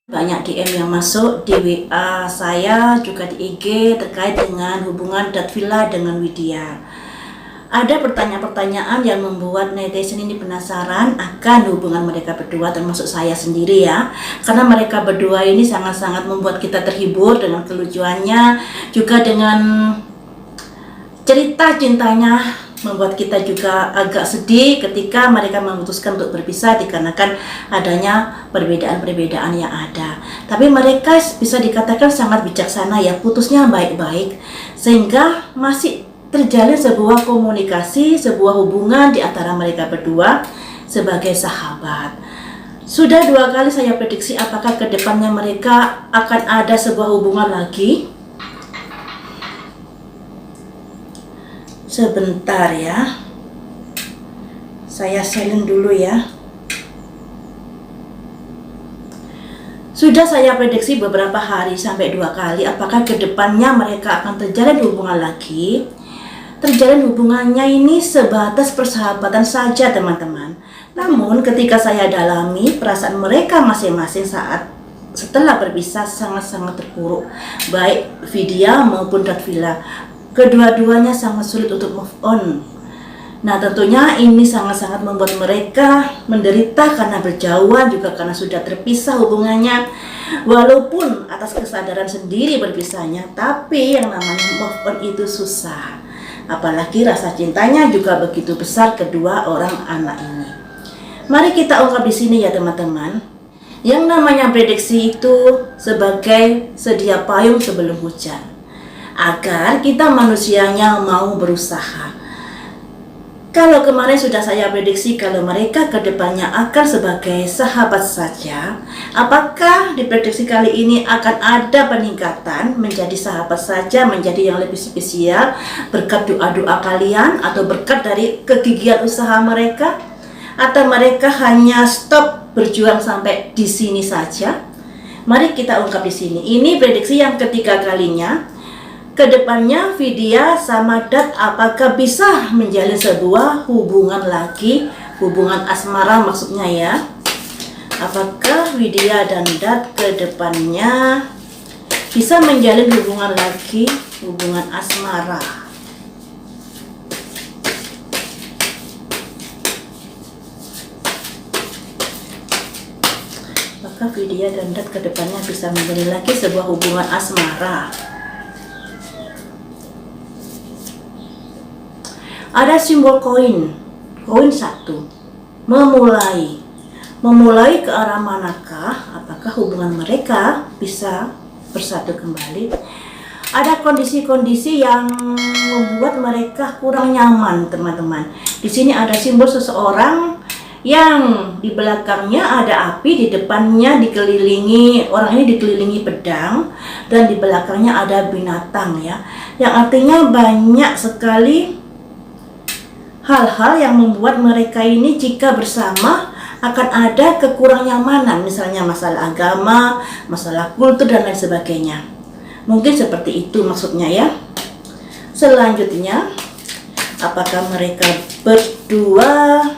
Banyak DM yang masuk di WA saya, juga di IG terkait dengan hubungan Datvilla dengan Widya. Ada pertanyaan-pertanyaan yang membuat netizen ini penasaran akan hubungan mereka berdua, termasuk saya sendiri ya. Karena mereka berdua ini sangat-sangat membuat kita terhibur dengan kelucuannya, juga dengan cerita cintanya membuat kita juga agak sedih ketika mereka memutuskan untuk berpisah dikarenakan adanya perbedaan-perbedaan yang ada. Tapi mereka bisa dikatakan sangat bijaksana ya, putusnya baik-baik sehingga masih terjalin sebuah komunikasi, sebuah hubungan di antara mereka berdua sebagai sahabat. Sudah 2 kali saya prediksi apakah kedepannya mereka akan ada sebuah hubungan lagi. Sebentar ya, saya silent dulu ya. Sudah saya prediksi beberapa hari sampai 2 kali apakah kedepannya mereka akan terjalin hubungan lagi. Terjalin hubungannya ini sebatas persahabatan saja teman-teman. Namun ketika saya dalami perasaan mereka masing-masing setelah berpisah sangat-sangat terpuruk, baik Widya maupun Datvilla. Kedua-duanya sangat sulit untuk move on. Nah tentunya ini sangat-sangat membuat mereka menderita karena berjauhan, juga karena sudah terpisah hubungannya. Walaupun atas kesadaran sendiri berpisahnya, tapi yang namanya move on itu susah. Apalagi rasa cintanya juga begitu besar kedua orang anak ini. Mari kita ungkap di sini ya teman-teman. Yang namanya prediksi itu sebagai sedia payung sebelum hujan, agar kita manusianya mau berusaha. Kalau kemarin sudah saya prediksi kalau mereka kedepannya akan sebagai sahabat saja, apakah di prediksi kali ini akan ada peningkatan menjadi sahabat saja, menjadi yang lebih spesial berkat doa-doa kalian atau berkat dari kegigihan usaha mereka? Atau mereka hanya stop berjuang sampai di sini saja? Mari kita ungkap di sini. Ini prediksi yang ketiga kalinya. Kedepannya Widya sama Dat apakah bisa menjalin sebuah hubungan lagi, hubungan asmara maksudnya ya. Apakah Widya dan Dat kedepannya bisa menjalin hubungan lagi, hubungan asmara? Apakah Widya dan Dat kedepannya bisa menjalin lagi sebuah hubungan asmara? Ada simbol koin 1, memulai ke arah manakah? Apakah hubungan mereka bisa bersatu kembali? Ada kondisi-kondisi yang membuat mereka kurang nyaman teman-teman. Di sini ada simbol seseorang yang di belakangnya ada api, di depannya orang ini dikelilingi pedang, dan di belakangnya ada binatang ya, yang artinya banyak sekali hal-hal yang membuat mereka ini jika bersama akan ada kekurang nyamanan, misalnya masalah agama, masalah kultur dan lain sebagainya. Mungkin seperti itu maksudnya ya. Selanjutnya, apakah mereka berdua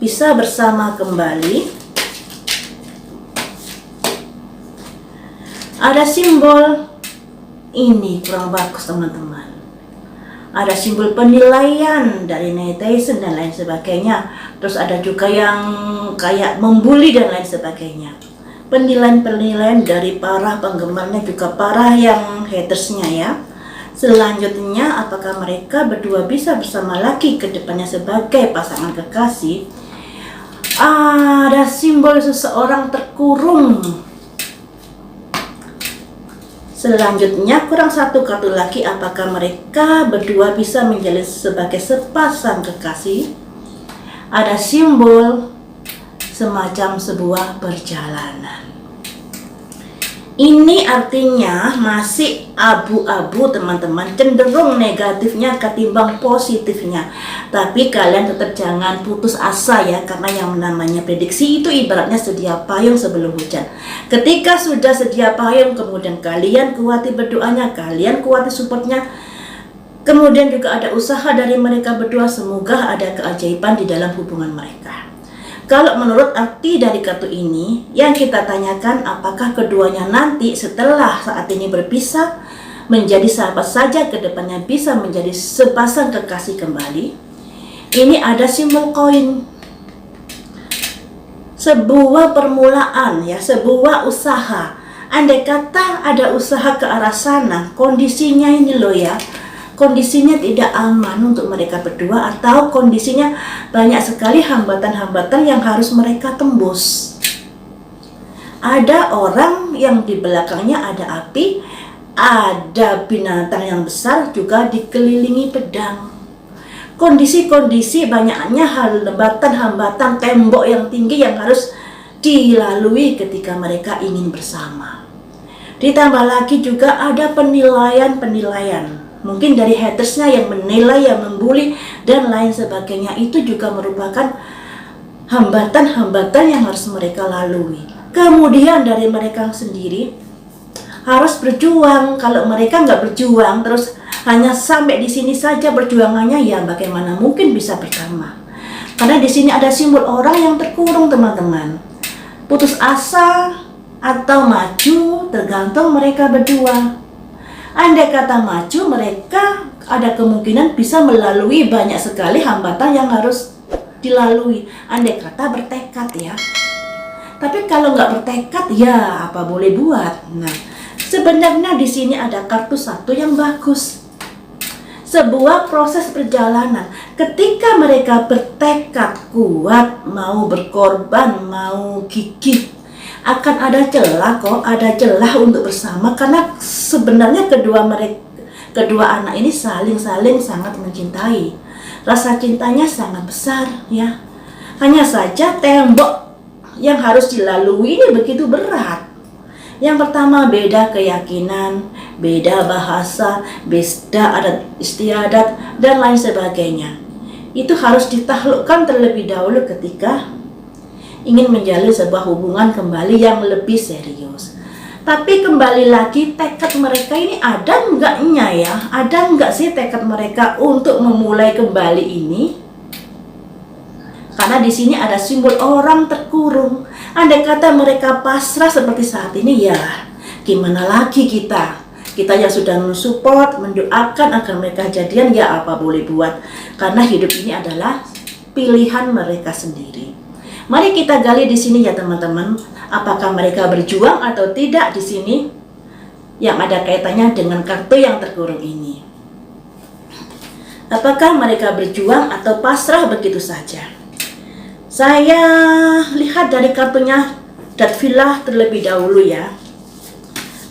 bisa bersama kembali? Ada simbol ini kurang bagus teman-teman. Ada simbol penilaian dari netizen dan lain sebagainya. Terus ada juga yang kayak membuli dan lain sebagainya. Penilaian-penilaian dari para penggemarnya, juga para yang hatersnya ya. Selanjutnya, apakah mereka berdua bisa bersama lagi ke depannya sebagai pasangan kekasih? Ada simbol seseorang terkurung. Selanjutnya kurang 1 kartu lagi, apakah mereka berdua bisa menjalin sebagai sepasang kekasih? Ada simbol semacam sebuah perjalanan. Ini artinya masih abu-abu teman-teman, cenderung negatifnya ketimbang positifnya. Tapi kalian tetap jangan putus asa ya, karena yang namanya prediksi itu ibaratnya sedia payung sebelum hujan. Ketika sudah sedia payung, kemudian kalian kuati berdoanya, kalian kuati supportnya, kemudian juga ada usaha dari mereka berdua, semoga ada keajaiban di dalam hubungan mereka. Kalau menurut arti dari kartu ini, yang kita tanyakan apakah keduanya nanti setelah saat ini berpisah menjadi sahabat saja, ke depannya bisa menjadi sepasang kekasih kembali. Ini ada simbol koin. Sebuah permulaan ya, sebuah usaha. Andai kata ada usaha ke arah sana, kondisinya ini loh ya, kondisinya tidak aman untuk mereka berdua, atau kondisinya banyak sekali hambatan-hambatan yang harus mereka tembus. Ada orang yang di belakangnya ada api, ada binatang yang besar, juga dikelilingi pedang. Kondisi-kondisi banyaknya hambatan-hambatan, tembok yang tinggi yang harus dilalui ketika mereka ingin bersama. Ditambah lagi juga ada penilaian-penilaian, mungkin dari hatersnya yang menilai, yang membuli dan lain sebagainya. Itu juga merupakan hambatan-hambatan yang harus mereka lalui. Kemudian dari mereka sendiri harus berjuang. Kalau mereka nggak berjuang terus hanya sampai di sini saja perjuangannya, ya bagaimana mungkin bisa bersama? Karena di sini ada simbol orang yang terkurung, teman-teman. Putus asa atau maju tergantung mereka berdua. Andai kata maju, mereka ada kemungkinan bisa melalui banyak sekali hambatan yang harus dilalui. Andai kata bertekad ya. Tapi kalau nggak bertekad, ya apa boleh buat. Nah, sebenarnya di sini ada kartu satu yang bagus. Sebuah proses perjalanan. Ketika mereka bertekad kuat, mau berkorban, mau gigih, akan ada celah kok, ada celah untuk bersama. Karena sebenarnya kedua anak ini saling sangat mencintai. Rasa cintanya sangat besar ya. Hanya saja tembok yang harus dilalui ini begitu berat. Yang pertama, beda keyakinan, beda bahasa, beda adat istiadat dan lain sebagainya. Itu harus ditaklukkan terlebih dahulu ketika ingin menjalin sebuah hubungan kembali yang lebih serius. Tapi kembali lagi, tekad mereka ini ada enggaknya ya? Ada enggak sih tekad mereka untuk memulai kembali ini? Karena di sini ada simbol orang terkurung. Andai kata mereka pasrah seperti saat ini, ya gimana lagi kita? Kita yang sudah mensupport, mendoakan agar mereka jadian, ya apa boleh buat. Karena hidup ini adalah pilihan mereka sendiri. Mari kita gali di sini ya teman-teman. Apakah mereka berjuang atau tidak di sini? Yang ada kaitannya dengan kartu yang terkurung ini. Apakah mereka berjuang atau pasrah begitu saja? Saya lihat dari kartunya Datvilla terlebih dahulu ya.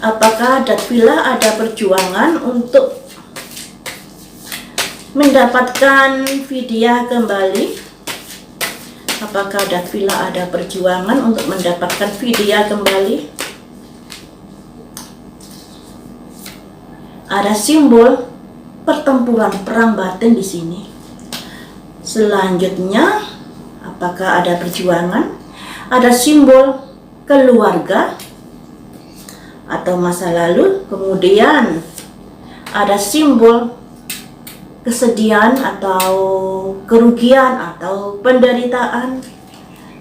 Apakah Datvilla ada perjuangan untuk mendapatkan Vidya kembali? Apakah Datvilla ada perjuangan untuk mendapatkan Vidya kembali? Ada simbol pertempuran perang batin di sini. Selanjutnya, apakah ada perjuangan? Ada simbol keluarga atau masa lalu. Kemudian ada simbol kesedihan atau kerugian atau penderitaan.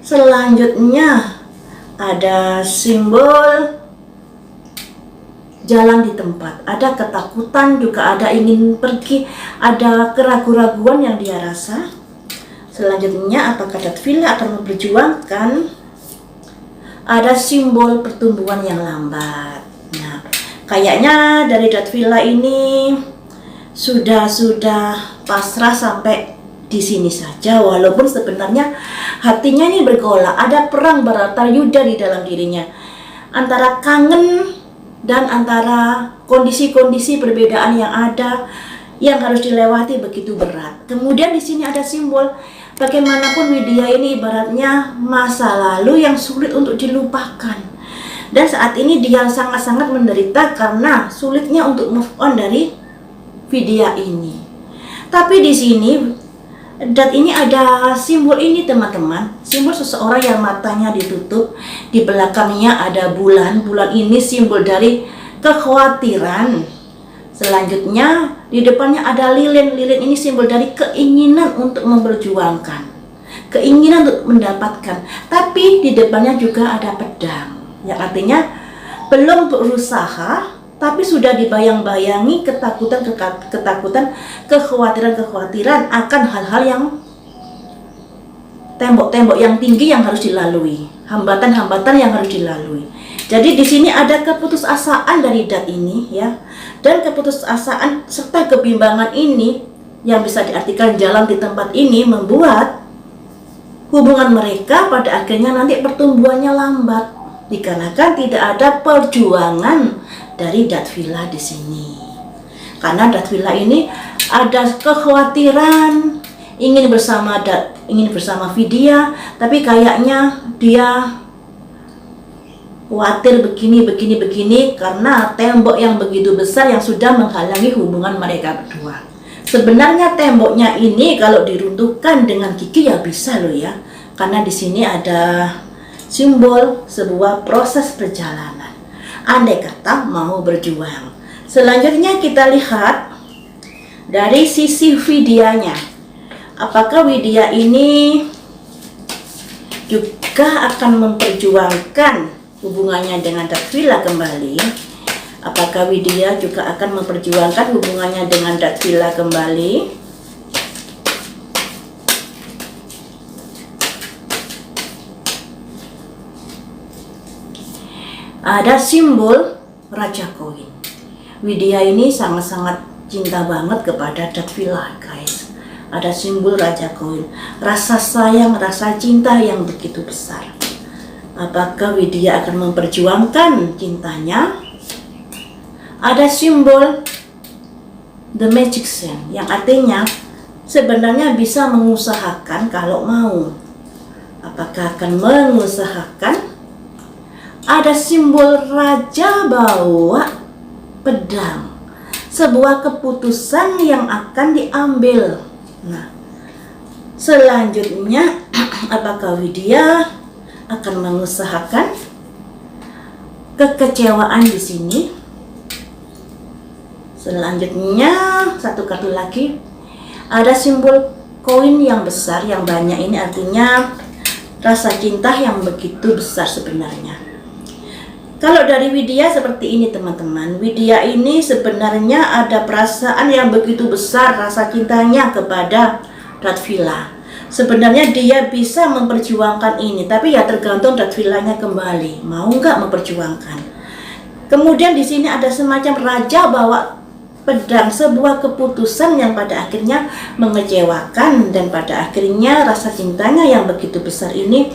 Selanjutnya ada simbol jalan di tempat. Ada ketakutan, juga ada ingin pergi, ada keraguan-raguan yang dia rasa. Selanjutnya, apakah Datvilla akan memperjuangkan? Ada simbol pertumbuhan yang lambat. Nah, kayaknya dari Datvilla ini sudah pasrah sampai di sini saja, walaupun sebenarnya hatinya ini bergolak. Ada perang Bharatayuddha di dalam dirinya, antara kangen dan antara kondisi-kondisi perbedaan yang ada yang harus dilewati begitu berat. Kemudian di sini ada simbol bagaimanapun Widya ini ibaratnya masa lalu yang sulit untuk dilupakan. Dan saat ini dia sangat-sangat menderita karena sulitnya untuk move on dari Vidya ini. Tapi di sini ini ada simbol ini teman-teman. Simbol seseorang yang matanya ditutup, di belakangnya ada bulan. Bulan ini simbol dari kekhawatiran. Selanjutnya di depannya ada lilin. Lilin ini simbol dari keinginan untuk memperjuangkan. keinginan untuk mendapatkan, tapi di depannya juga ada pedang, yang artinya belum berusaha tapi sudah dibayang-bayangi ketakutan, kekhawatiran akan hal-hal yang tembok-tembok yang tinggi yang harus dilalui, hambatan-hambatan yang harus dilalui. Jadi di sini ada keputusasaan dari dat ini ya, dan keputusasaan serta kebimbangan ini yang bisa diartikan jalan di tempat ini membuat hubungan mereka pada akhirnya nanti pertumbuhannya lambat dikarenakan tidak ada perjuangan dari Datvila di sini. Karena Datvila ini ada kekhawatiran ingin bersama Vidya, tapi kayaknya dia khawatir begini karena tembok yang begitu besar yang sudah menghalangi hubungan mereka berdua. Sebenarnya temboknya ini kalau diruntuhkan dengan gigi ya bisa loh ya, karena di sini ada simbol sebuah proses perjalanan. Andai kata mau berjuang. Selanjutnya kita lihat dari sisi Vidyanya. Apakah Widya ini juga akan memperjuangkan hubungannya dengan Datvila kembali? Apakah Widya juga akan memperjuangkan hubungannya dengan Datvila kembali? Ada simbol Raja Koin. Widya ini sangat-sangat cinta banget kepada Datvila, guys. Ada simbol Raja Koin, rasa sayang, rasa cinta yang begitu besar. Apakah Widya akan memperjuangkan cintanya? Ada simbol The Magician, yang artinya sebenarnya bisa mengusahakan kalau mau. Apakah akan mengusahakan? Ada simbol Raja bawa pedang, sebuah keputusan yang akan diambil. Nah, selanjutnya apakah Widya akan mengusahakan? Kekecewaan di sini. Selanjutnya satu kartu lagi, ada simbol koin yang besar yang banyak. Ini artinya rasa cinta yang begitu besar sebenarnya. Kalau dari Widya seperti ini teman-teman, Widya ini sebenarnya ada perasaan yang begitu besar rasa cintanya kepada Datvila. Sebenarnya dia bisa memperjuangkan ini, tapi ya tergantung Datvilanya kembali mau nggak memperjuangkan. Kemudian di sini ada semacam raja bawa pedang, sebuah keputusan yang pada akhirnya mengecewakan, dan pada akhirnya rasa cintanya yang begitu besar ini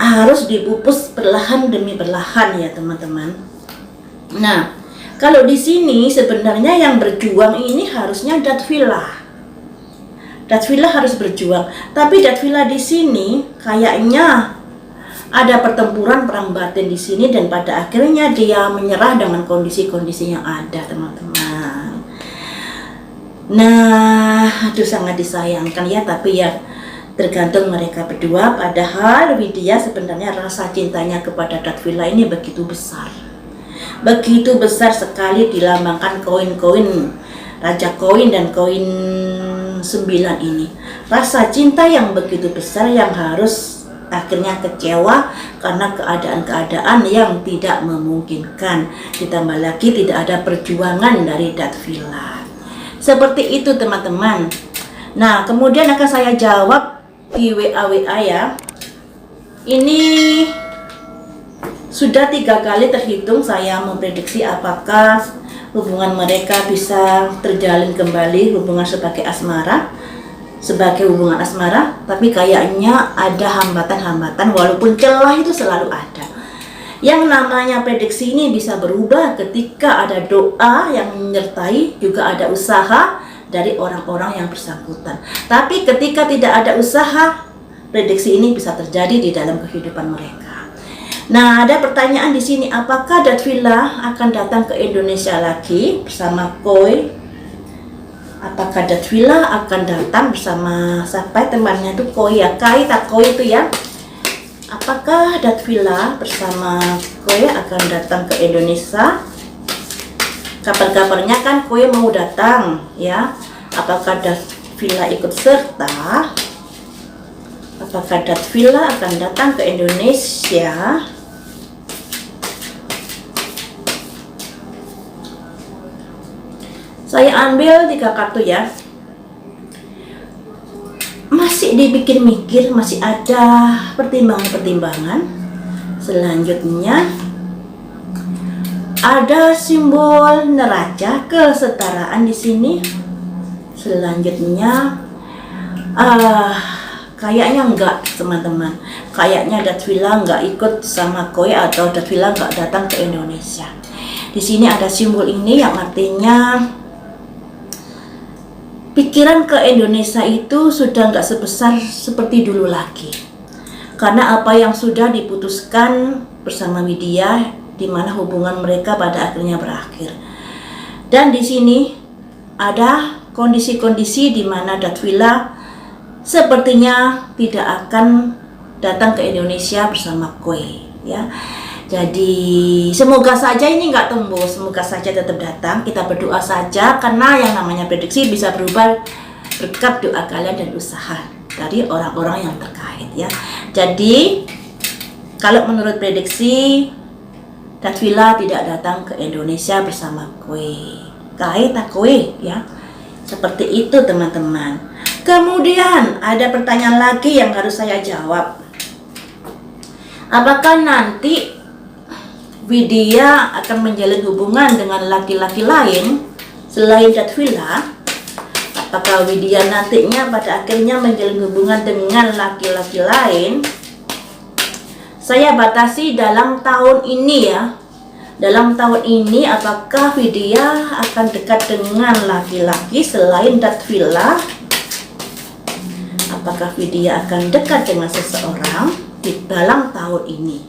harus dipupus perlahan demi perlahan ya teman-teman. Nah, kalau di sini sebenarnya yang berjuang ini harusnya Datvila. Datvila harus berjuang, tapi Datvila di sini kayaknya ada pertempuran perang batin di sini, dan pada akhirnya dia menyerah dengan kondisi-kondisi yang ada teman-teman. Nah, aduh sangat disayangkan ya, tapi ya tergantung mereka berdua. Padahal Widya sebenarnya rasa cintanya kepada Datvila ini begitu besar. Begitu besar sekali, dilambangkan koin-koin Raja Koin dan koin 9 ini. Rasa cinta yang begitu besar yang harus akhirnya kecewa karena keadaan-keadaan yang tidak memungkinkan. Ditambah lagi tidak ada perjuangan dari Datvila. Seperti itu teman-teman. Nah, kemudian akan saya jawab di WA ya. Ini sudah 3 kali terhitung saya memprediksi apakah hubungan mereka bisa terjalin kembali, hubungan sebagai hubungan asmara, tapi kayaknya ada hambatan-hambatan, walaupun celah itu selalu ada. Yang namanya prediksi ini bisa berubah ketika ada doa yang menyertai, juga ada usaha dari orang-orang yang bersangkutan. Tapi ketika tidak ada usaha, prediksi ini bisa terjadi di dalam kehidupan mereka. Nah, ada pertanyaan di sini, apakah Datvila akan datang ke Indonesia lagi bersama Koi? Apakah Datvila akan datang bersama siapa temannya itu Koi ya? Kai tak Koi itu ya? Apakah Datvila bersama Koi akan datang ke Indonesia? Kabar-kabarnya kan Koi mau datang ya. Apakah Datvila ikut serta? Apakah Datvilla akan datang ke Indonesia? Saya ambil 3 kartu ya. Masih dibikin mikir, masih ada pertimbangan-pertimbangan. Selanjutnya ada simbol neraca, kesetaraan di sini. Selanjutnya kayaknya enggak teman-teman, kayaknya Datvilla enggak ikut sama Koi atau Datvilla enggak datang ke Indonesia. Di sini ada simbol ini yang artinya pikiran ke Indonesia itu sudah enggak sebesar seperti dulu lagi. Karena apa yang sudah diputuskan bersama Widya, di mana hubungan mereka pada akhirnya berakhir. Dan di sini ada kondisi-kondisi di mana Datvilla sepertinya tidak akan datang ke Indonesia bersama Koi ya. Jadi semoga saja ini nggak tembus, semoga saja tetap datang. Kita berdoa saja, karena yang namanya prediksi bisa berubah berkat doa kalian dan usaha dari orang-orang yang terkait ya. Jadi kalau menurut prediksi, Datvilla tidak datang ke Indonesia bersama Koi. Kait tak Koi ya. Seperti itu teman-teman. Kemudian ada pertanyaan lagi yang harus saya jawab. Apakah nanti Widya akan menjalin hubungan dengan laki-laki lain selain Datvilla? Apakah Widya nantinya pada akhirnya menjalin hubungan dengan laki-laki lain? Saya batasi dalam tahun ini ya. Dalam tahun ini apakah Widya akan dekat dengan laki-laki selain Datvilla? Apakah Widya akan dekat dengan seseorang di dalam tahun ini?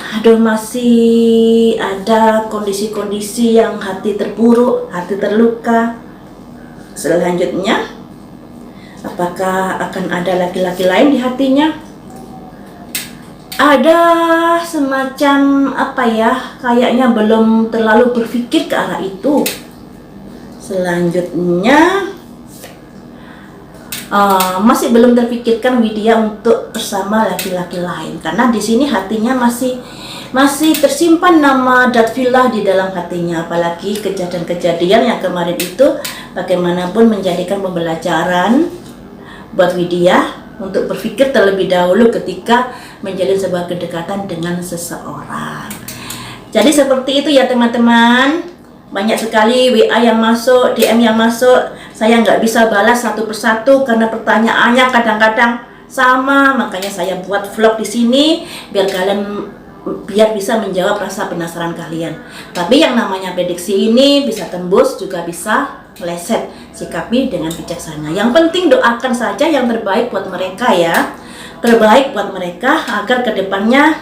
Aduh, masih ada kondisi-kondisi yang hati terpuruk, hati terluka. Selanjutnya, apakah akan ada laki-laki lain di hatinya? Ada semacam apa ya, kayaknya belum terlalu berpikir ke arah itu. Selanjutnya masih belum terpikirkan Widya untuk bersama laki-laki lain, karena di sini hatinya masih tersimpan nama Datvilla di dalam hatinya. Apalagi kejadian-kejadian yang kemarin itu bagaimanapun menjadikan pembelajaran buat Widya untuk berpikir terlebih dahulu ketika menjalin sebuah kedekatan dengan seseorang. Jadi seperti itu ya teman-teman. Banyak sekali WA yang masuk, DM yang masuk. Saya nggak bisa balas satu persatu karena pertanyaannya kadang-kadang sama. Makanya saya buat vlog di sini biar bisa menjawab rasa penasaran kalian. Tapi yang namanya prediksi ini bisa tembus, juga bisa meleset. Sikapi dengan bijaksana. Yang penting doakan saja yang terbaik buat mereka ya. Terbaik buat mereka agar kedepannya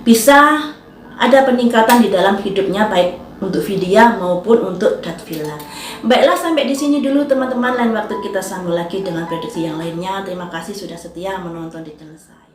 bisa ada peningkatan di dalam hidupnya, baik untuk Widya maupun untuk Datvilla. Baiklah, sampai di sini dulu teman-teman. Lain waktu kita sambung lagi dengan prediksi yang lainnya. Terima kasih sudah setia menonton di channel saya.